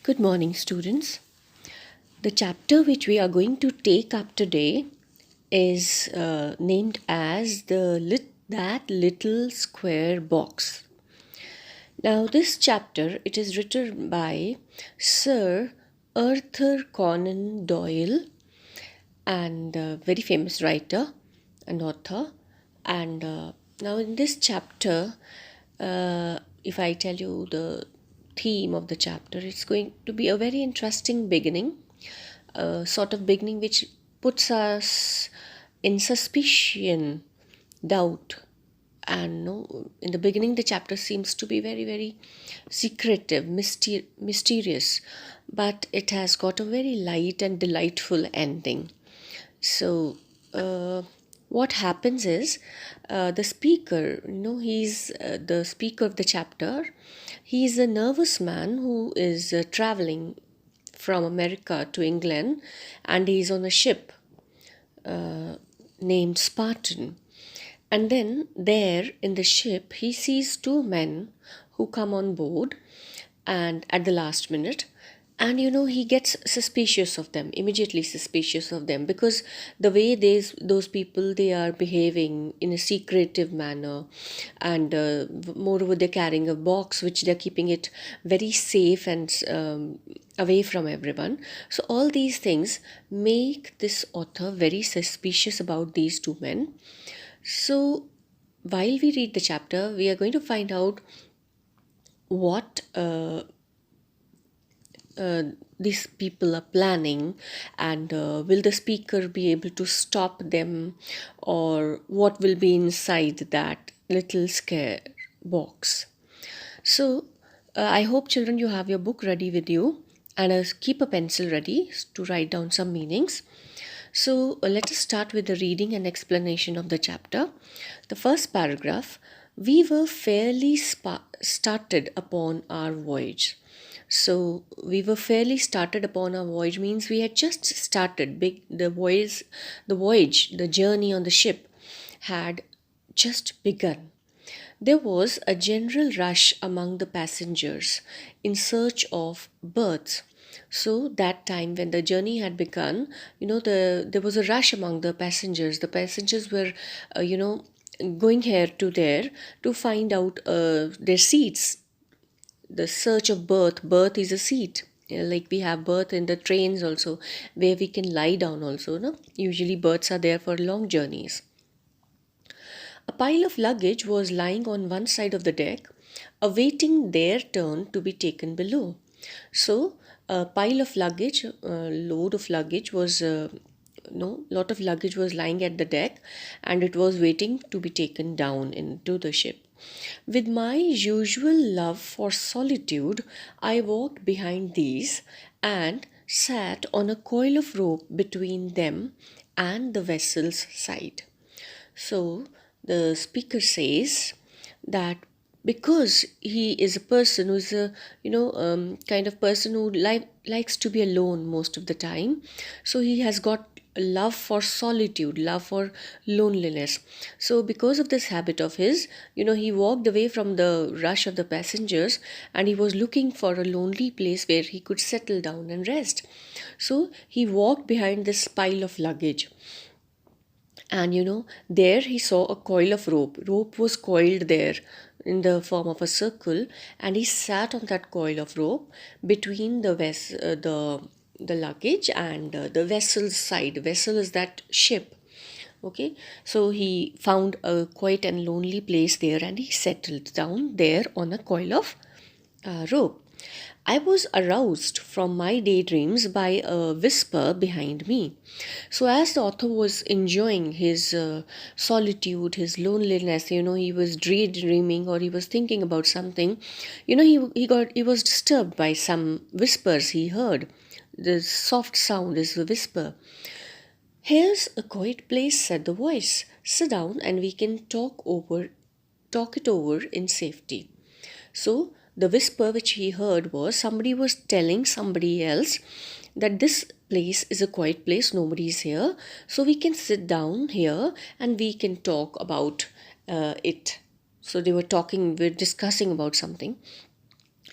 Good morning, students. The chapter which we are going to take up today is named as That Little Square Box. Now, this chapter it is written by Sir Arthur Conan Doyle, and a very famous writer and author. And now, in this chapter, if I tell you the theme of the chapter, it's going to be a very interesting beginning, a sort of beginning which puts us in suspicion, doubt. And no, in the beginning, the chapter seems to be very, very secretive, mysterious, but it has got a very light and delightful ending. So, what happens is the speaker, he's the speaker of the chapter. He's a nervous man who is traveling from America to England, and he's on a ship named Spartan. And then, there in the ship, he sees two men who come on board, and at the last minute, and he gets suspicious of them, immediately suspicious of them, because the way those people they are behaving in a secretive manner, and moreover they're carrying a box which they're keeping it very safe and away from everyone. So all these things make this author very suspicious about these two men. So while we read the chapter, we are going to find out what these people are planning, and will the speaker be able to stop them, or what will be inside that little scare box. So I hope, children, you have your book ready with you, and keep a pencil ready to write down some meanings. So let us start with the reading and explanation of the chapter. The first paragraph: we were fairly started upon our voyage. So we were fairly started upon our voyage means we had just started. The voyage, the journey on the ship had just begun. There was a general rush among the passengers in search of berths. So that time when the journey had begun, there was a rush among the passengers. The passengers were, going here to there to find out their seats. The search of berth is a seat. Like we have berth in the trains also, where we can lie down also, no? Usually berths are there for long journeys. A pile of luggage was lying on one side of the deck, awaiting their turn to be taken below. So a pile of luggage, load of luggage was lot of luggage was lying at the deck, and it was waiting to be taken down into the ship. With my usual love for solitude, I walked behind these and sat on a coil of rope between them and the vessel's side. So the speaker says that because he is a person who's a kind of person who likes to be alone most of the time, so he has got love for solitude, love for loneliness. So because of this habit of his, he walked away from the rush of the passengers, and he was looking for a lonely place where he could settle down and rest. So he walked behind this pile of luggage, and there he saw a coil of rope was coiled there in the form of a circle, and he sat on that coil of rope between the luggage and the vessel's side. Vessel is that ship. Okay, so he found a quiet and lonely place there, and he settled down there on a coil of rope. I was aroused from my daydreams by a whisper behind me. So, as the author was enjoying his solitude, his loneliness, he was daydreaming, or he was thinking about something. He was disturbed by some whispers he heard. The soft sound is a whisper. "Here's a quiet place," said the voice. "Sit down, and we can talk it over in safety." So the whisper which he heard was somebody was telling somebody else that this place is a quiet place, nobody is here, so we can sit down here and we can talk about it. So we're discussing about something.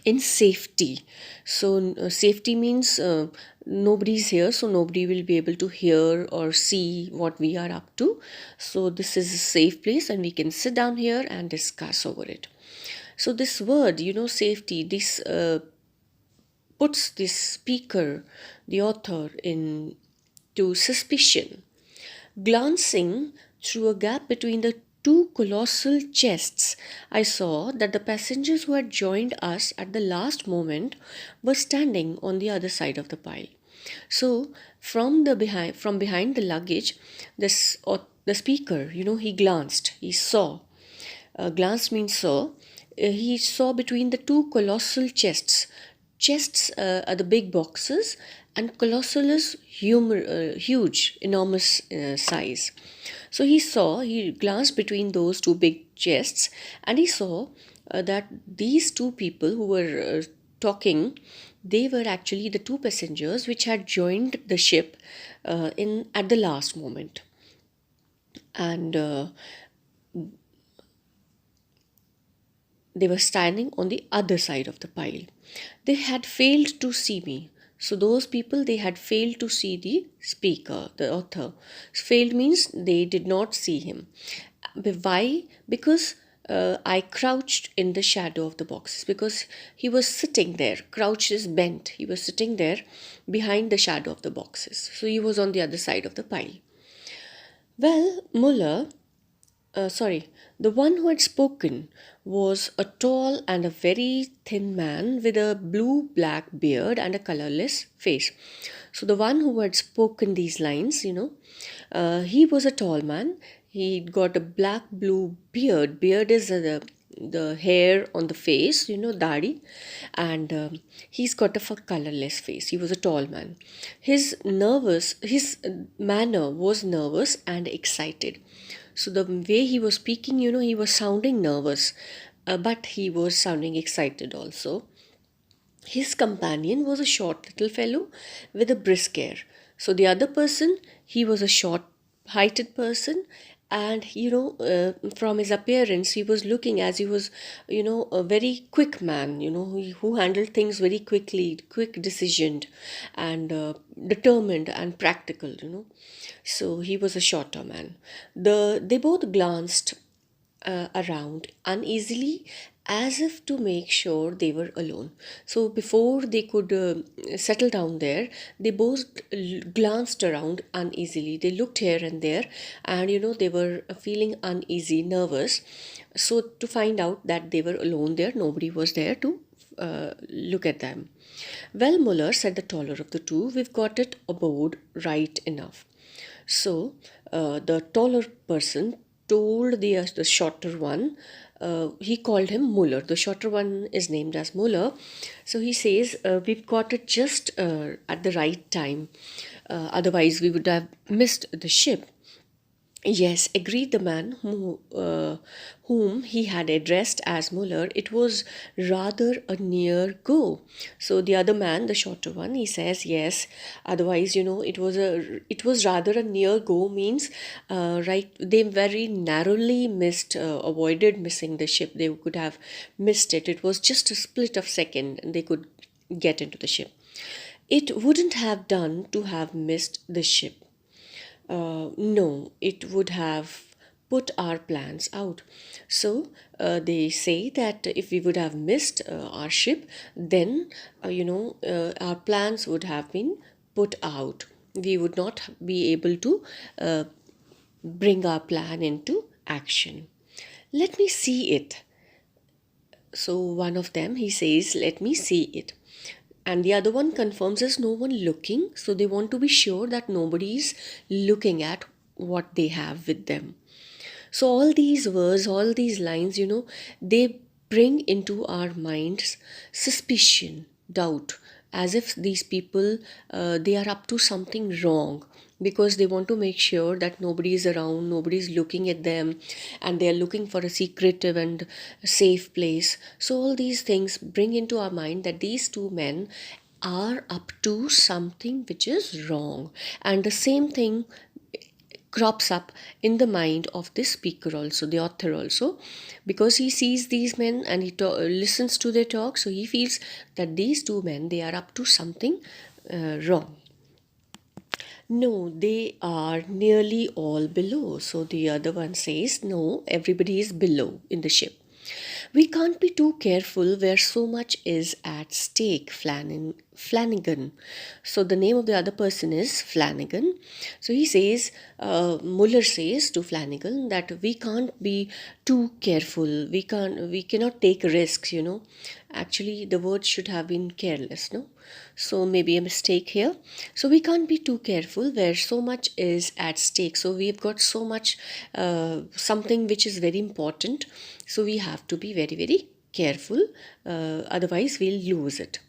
in safety. So safety means nobody's here, so nobody will be able to hear or see what we are up to. So this is a safe place and we can sit down here and discuss over it. So this word, safety, this puts the speaker, the author, into suspicion. Glancing through a gap between the two colossal chests, I saw that the passengers who had joined us at the last moment were standing on the other side of the pile. So, from behind the luggage, the speaker, he glanced, he saw. Glance means saw. He saw between the two colossal chests. Chests are the big boxes, and colossal is huge, enormous size. So he glanced between those two big chests, and he saw that these two people who were talking, they were actually the two passengers which had joined the ship in at the last moment. And they were standing on the other side of the pile. They had failed to see me. So those people, they had failed to see the speaker, the author. Failed means they did not see him. Why? Because I crouched in the shadow of the boxes, because he was sitting there. Crouch is bent. He was sitting there behind the shadow of the boxes. So he was on the other side of the pile. Well, the one who had spoken was a tall and a very thin man with a blue black beard and a colorless face. So, the one who had spoken these lines, he was a tall man. He got a black blue beard. Beard is the hair on the face, dadi, and he's got a colorless face. He was a tall man. His manner was nervous and excited. So the way he was speaking, he was sounding nervous, but he was sounding excited also. His companion was a short little fellow with a brisk air. So the other person, he was a short heighted person, and from his appearance he was looking as he was a very quick man, who handled things very quickly, quick decisioned, and determined and practical. So he was a shorter man. They both glanced around uneasily, as if to make sure they were alone. So before they could settle down there, they both glanced around uneasily. They looked here and there, and they were feeling uneasy, nervous. So to find out that they were alone there, nobody was there to look at them. Well, Muller, said the taller of the two, we've got it aboard right enough. So the taller person told the shorter one, he called him Muller. The shorter one is named as Muller. So he says, we've got it just at the right time. Otherwise, we would have missed the ship. Yes, agreed the man whom he had addressed as Muller. It was rather a near go. So the other man, the shorter one, he says yes. Otherwise, it was rather a near go means right. They very narrowly avoided missing the ship. They could have missed it. It was just a split of second, and they could get into the ship. It wouldn't have done to have missed the ship. No, it would have put our plans out. So they say that if we would have missed our ship, then our plans would have been put out. We would not be able to bring our plan into action. Let me see it. So one of them, he says, let me see it. And the other one confirms there's no one looking. So they want to be sure that nobody is looking at what they have with them. So all these words, all these lines, they bring into our minds suspicion, doubt, as if these people, they are up to something wrong, because they want to make sure that nobody is around, nobody is looking at them, and they are looking for a secretive and safe place. So all these things bring into our mind that these two men are up to something which is wrong. And the same thing crops up in the mind of this speaker also, the author also, because he sees these men and he listens to their talk, so he feels that these two men, they are up to something wrong. No, they are nearly all below. So the other one says, no, everybody is below in the ship. We can't be too careful where so much is at stake, Flanagan. So the name of the other person is Flanagan. So he says, Muller says to Flanagan that we can't be too careful. We cannot take risks, you know. Actually, the word should have been careless, no? So maybe a mistake here. So we can't be too careful where so much is at stake. So we've got so much, something which is very important. So we have to be very, very careful. Otherwise, we'll lose it.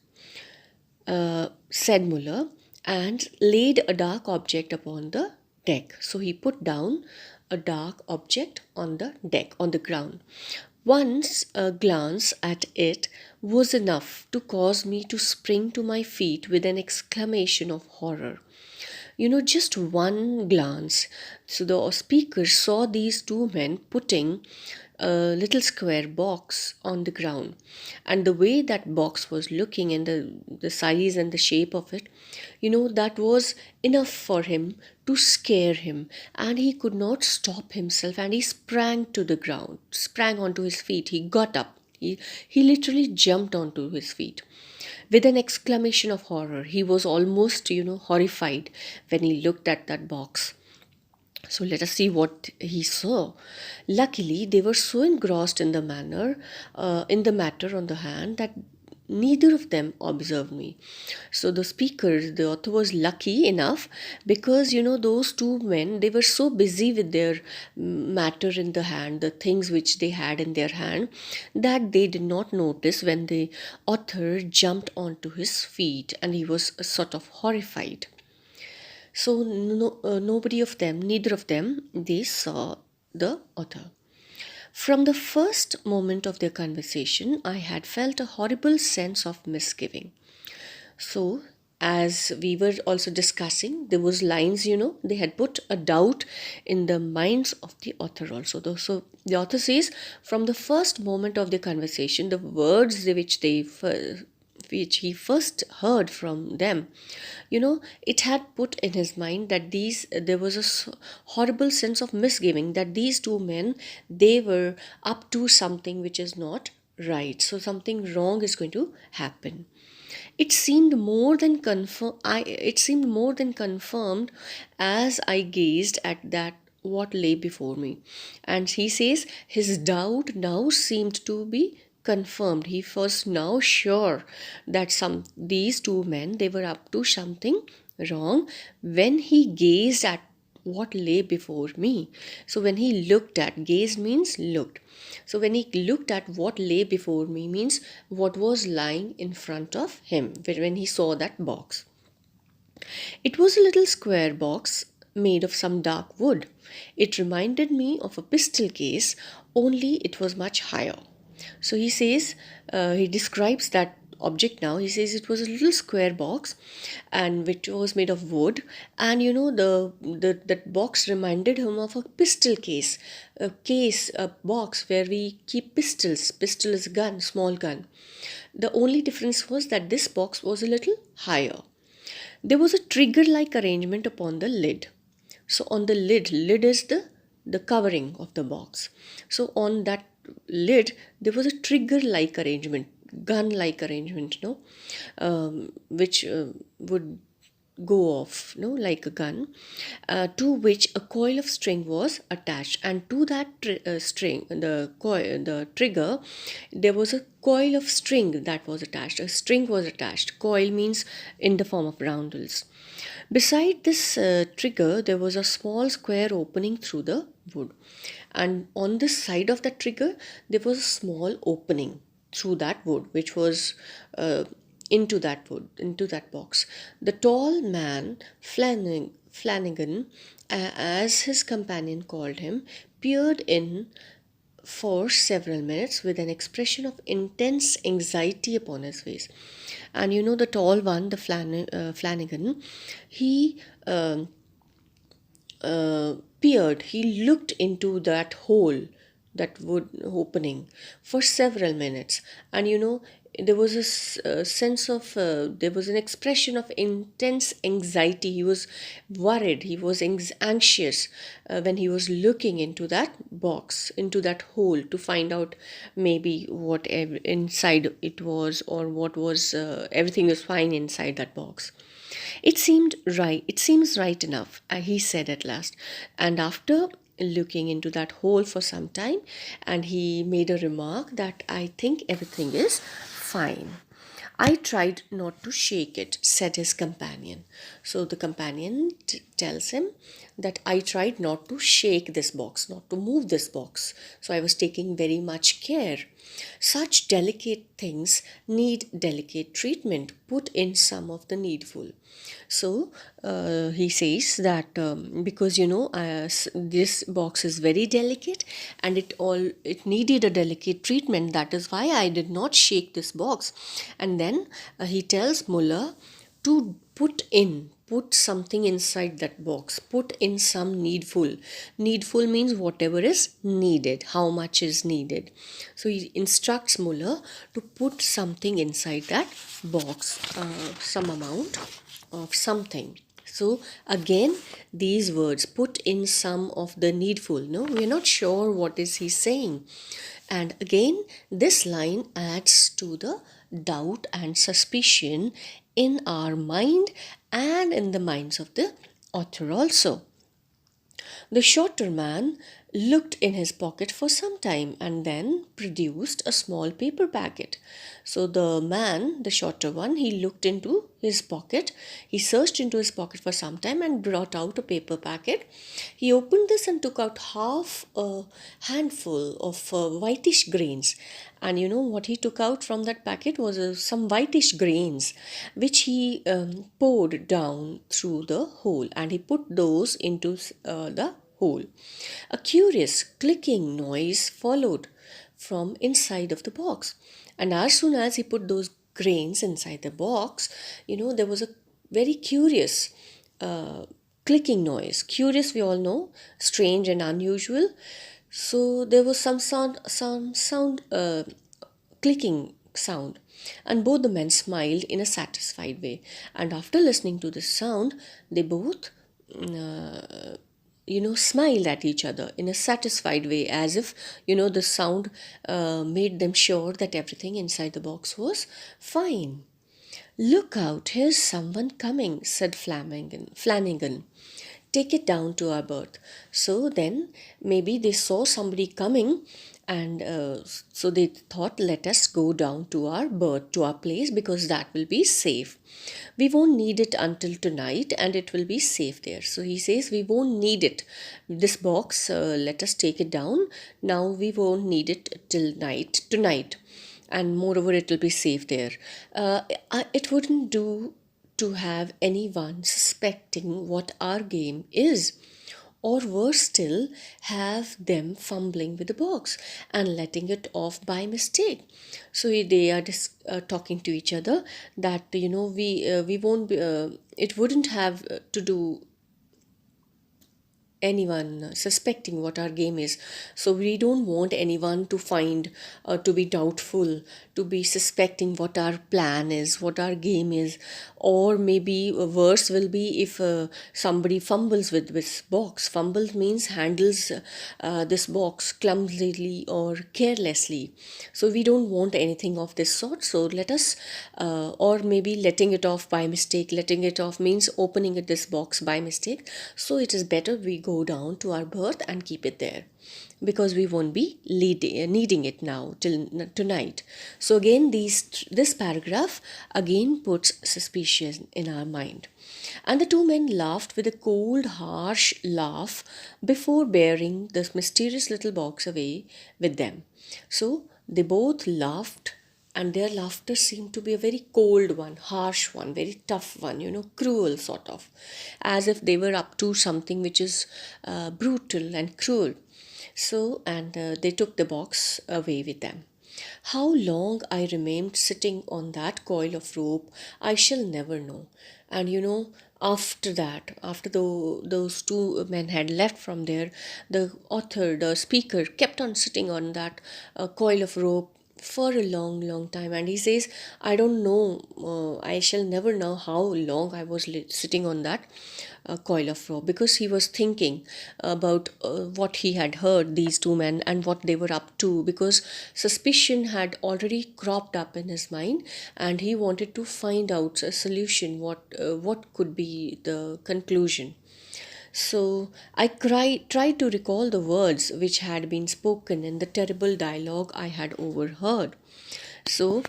Said Muller, and laid a dark object upon the deck. So he put down a dark object on the deck, on the ground. Once a glance at it was enough to cause me to spring to my feet with an exclamation of horror. You know, just one glance. So the speaker saw these two men putting a little square box on the ground, and the way that box was looking and the size and the shape of it, you know, that was enough for him to scare him, and he could not stop himself, and he sprang to the ground, sprang onto his feet. He got up, he literally jumped onto his feet with an exclamation of horror. He was almost, you know, horrified when he looked at that box. So let us see what he saw. Luckily, they were so engrossed in in the matter on the hand, that neither of them observed me. So the speaker, the author, was lucky enough because, you know, those two men, they were so busy with their matter in the hand, the things which they had in their hand, that they did not notice when the author jumped onto his feet, and he was sort of horrified. So nobody of them, neither of them, they saw the author. From the first moment of their conversation, I had felt a horrible sense of misgiving. So, as we were also discussing, there was lines, you know, they had put a doubt in the minds of the author also. So the author says, from the first moment of the conversation, the words which he first heard from them, you know, it had put in his mind that there was a horrible sense of misgiving that these two men, they were up to something which is not right. So something wrong is going to happen. It seemed more than confirmed as I gazed at that what lay before me. And he says his doubt now seemed to be confirmed. He was now sure that these two men, they were up to something wrong when he gazed at what lay before me. So when he looked at, gaze means looked. So when he looked at what lay before me means what was lying in front of him when he saw that box. It was a little square box made of some dark wood. It reminded me of a pistol case, only it was much higher. So he says, he describes that object now. He says it was a little square box, and which was made of wood, and you know, that box reminded him of a pistol case, a box where we keep pistols. Pistol is a gun, small gun. The only difference was that this box was a little higher. There was a trigger-like arrangement upon the lid. So on the lid is the covering of the box. So on that lid, there was a trigger-like arrangement, gun-like arrangement, no, which would go off, no, like a gun, to which a coil of string was attached, and to that string, the trigger, there was a coil of string that was attached. A string was attached. Coil means in the form of roundels. Beside this trigger, there was a small square opening through the wood, and on the side of that trigger, there was a small opening through that wood, which was into that box. The tall man, Flanagan, as his companion called him, peered in for several minutes with an expression of intense anxiety upon his face. And you know, the tall one, the Flanagan, he peered, he looked into that hole, that wood opening, for several minutes. And there was a sense of, there was an expression of intense anxiety. He was worried, he was anxious when he was looking into that box, into that hole, to find out maybe what inside it was, or what was, everything was fine inside that box. It seemed right. It seems right enough, he said at last. And after looking into that hole for some time, and he made a remark that I think everything is fine. I tried not to shake it, said his companion. So the companion tells him that I tried not to shake this box, not to move this box. So I was taking very much care. Such delicate things need delicate treatment. Put in some of the needful. So he says that because this box is very delicate, and it needed a delicate treatment. That is why I did not shake this box. And then he tells Mullah to put something inside that box, put in some needful. Needful means whatever is needed, how much is needed. So he instructs Mullah to put something inside that box, some amount of something. So again, these words, put in some of the needful. No, we're not sure what is he saying. And again, this line adds to the doubt and suspicion in our mind and in the minds of the author also. The shorter man looked in his pocket for some time and then produced a small paper packet. So the man, the shorter one, he looked into his pocket. He searched into his pocket for some time and brought out a paper packet. He opened this and took out half a handful of whitish grains. And what he took out from that packet was some whitish grains, which he poured down through the hole, and he put those into the hole. A curious clicking noise followed from inside of the box, and as soon as he put those grains inside the box, there was a very curious clicking noise. Curious, we all know, strange and unusual. So there was some sound, clicking sound, and both the men smiled in a satisfied way. And after listening to this sound, they both smiled at each other in a satisfied way, as if the sound made them sure that everything inside the box was fine. "Look out, here's someone coming," said Flanagan. "Take it down to our berth." So then maybe they saw somebody coming, and so they thought, let us go down to our berth, to our place, because that will be safe. We won't need it until tonight, and it will be safe there. So he says, we won't need it. This box, let us take it down. Now we won't need it till tonight. And moreover, it will be safe there. It wouldn't do to have anyone suspecting what our game is, or worse still, have them fumbling with the box and letting it off by mistake. So they are talking to each other that we won't be, it wouldn't have to do anyone suspecting what our game is. So we don't want anyone to find, to be doubtful, to be suspecting what our plan is, what our game is. Or maybe worse will be if somebody fumbles with this box. Fumbles means handles this box clumsily or carelessly. So we don't want anything of this sort. So let us, or maybe letting it off by mistake. Letting it off means opening this box by mistake. So it is better we go down to our berth and keep it there, because we won't be needing it now till tonight. So again, this paragraph again puts suspicion in our mind. And the two men laughed with a cold, harsh laugh before bearing this mysterious little box away with them. So they both laughed, and their laughter seemed to be a very cold one, harsh one, very tough one, cruel sort of, as if they were up to something which is brutal and cruel. So, and they took the box away with them. How long I remained sitting on that coil of rope, I shall never know. And after that, after those two men had left from there, the speaker, kept on sitting on that coil of rope for a long, long time. And he says, I don't know, I shall never know how long I was sitting on that coil of rope, because he was thinking about what he had heard, these two men, and what they were up to, because suspicion had already cropped up in his mind, and he wanted to find out a solution, what could be the conclusion. So I tried to recall the words which had been spoken in the terrible dialogue I had overheard. So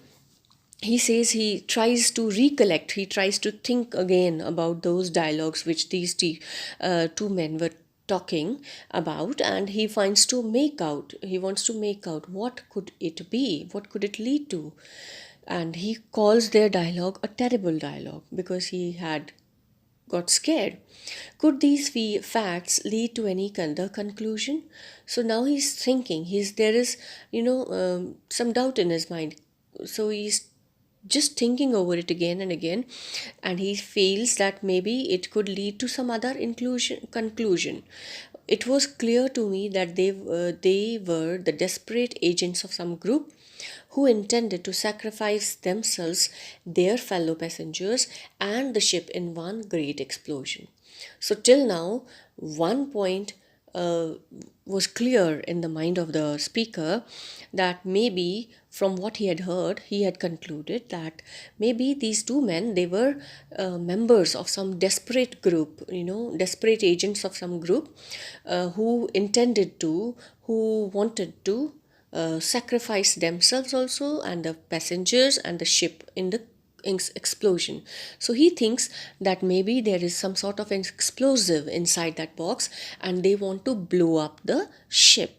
he says he tries to recollect, he tries to think again about those dialogues which these two men were talking about, and he wants to make out what could it be, what could it lead to. And he calls their dialogue a terrible dialogue because he had got scared. Could these facts lead to any other conclusion? So now he's thinking. There is, some doubt in his mind. So he's just thinking over it again and again, and he feels that maybe it could lead to some other conclusion. It was clear to me that they were the desperate agents of some group who intended to sacrifice themselves, their fellow passengers, and the ship in one great explosion. So, till now, one point uh, was clear in the mind of the speaker, that maybe from what he had heard, he had concluded that maybe these two men, they were members of some desperate group, desperate agents of some group, who wanted to sacrifice themselves also, and the passengers and the ship in the explosion. So he thinks that maybe there is some sort of an explosive inside that box, and they want to blow up the ship.